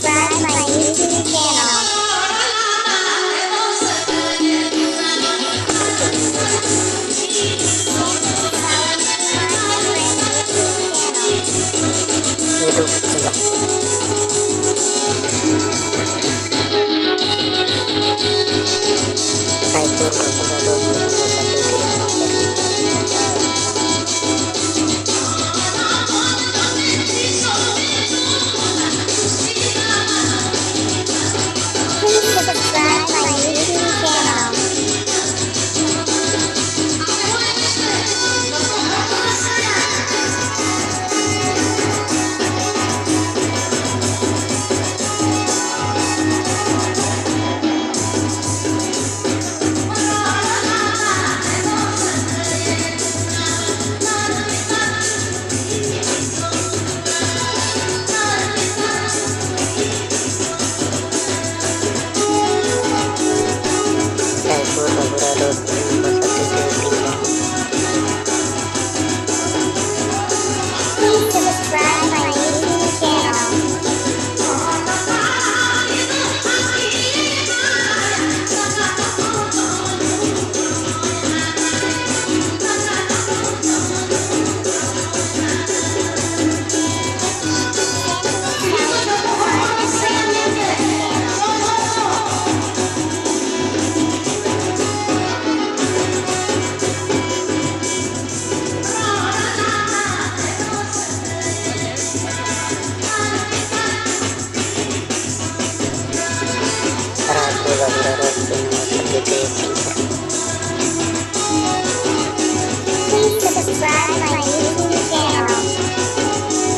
subscribe my YouTube channel. Subscribe my YouTube channel. Please subscribe my YouTube channel. Please subscribe my YouTube channel.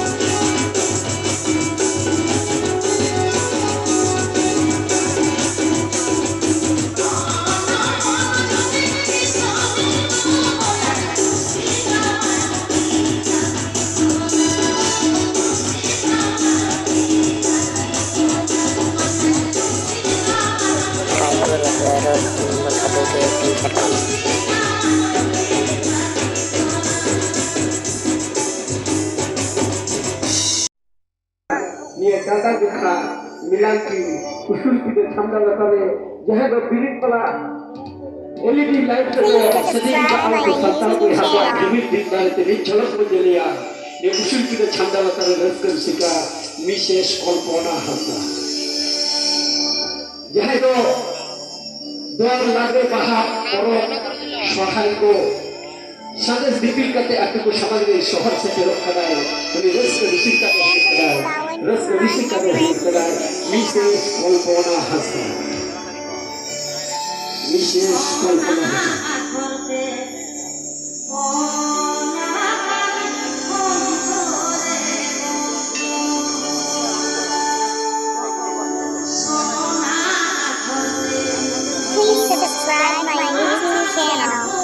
নিয়ে কাঁটা দেখা মিলাইছি উসুল পিঠে ঠান্ডা লাগালে যাহে বিরিট পালা एलईडी लाइट से सेटिंग का आपको सत्ता को हाथ में दिख रहा है तेरी झलक में जलिया ये उसूल की छंदा लता रस कर सिका विशेष कल्पना हंसा यह तो दौर लागे बहा और सहाय को संदेश दीपिल करते आपको को समाज में शहर से तेरे खड़ाए तो रस कर सिका को खड़ाए रस कर सिका को खड़ाए विशेष कल्पना हंसा विशेष कल्पना Please subscribe my YouTube channel.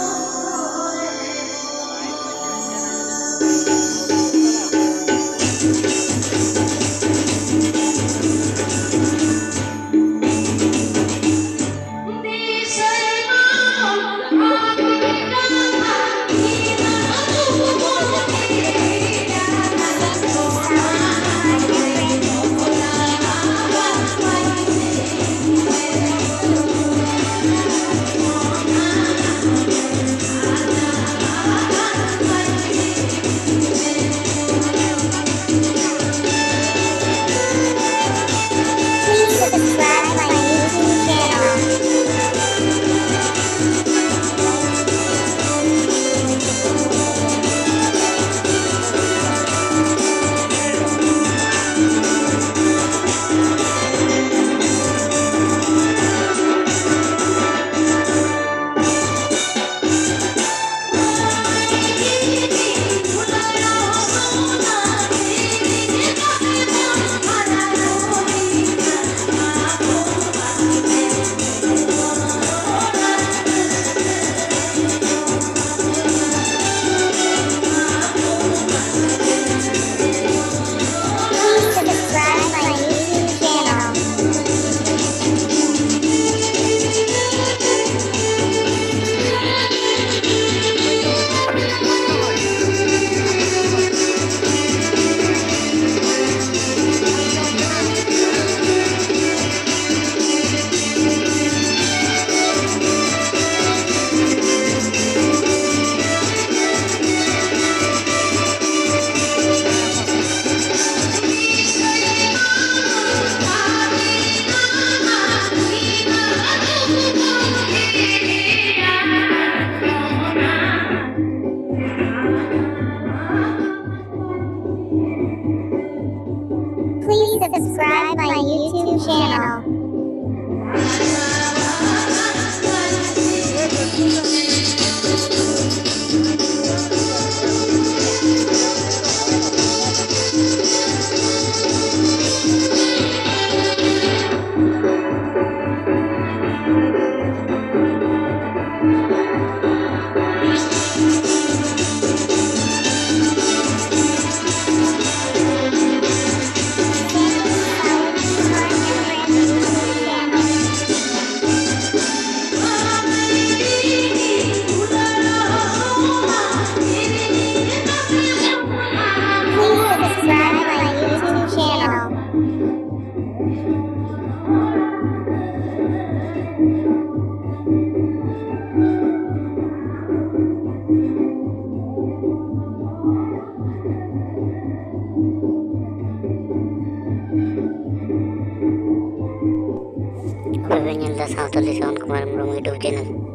Baby Nyelda Sautali Sound Kumar Mrum YouTube channel.